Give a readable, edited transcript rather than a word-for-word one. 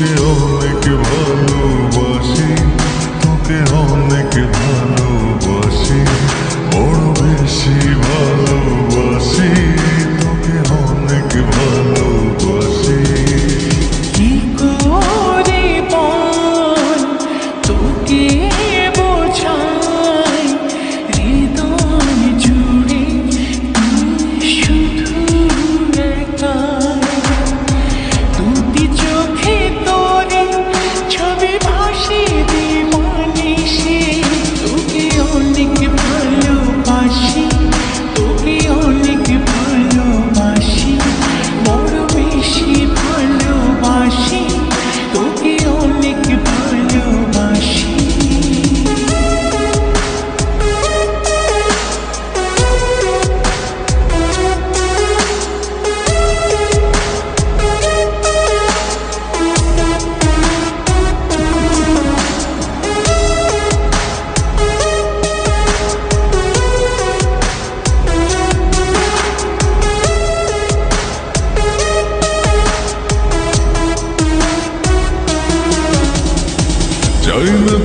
তোকে অনেক ভালোবাসি, তোকে অনেক ভালোবাসি, বড় বেশি ভালোবাসি, তোকে অনেক ভালোবাসি। কি করে বল তোকে বোঝাই, হৃদয় জুড়ে তুই শুধু একা। দুটি চোখে তোরে ছবি ভাসে দিবানিশি, তোকে অনেক ভালোবাসি, তোকে অনেক ভালোবাসি, বড় বেশি ভালোবাসি, তোকে অনেক ভালোবাসি। চাই না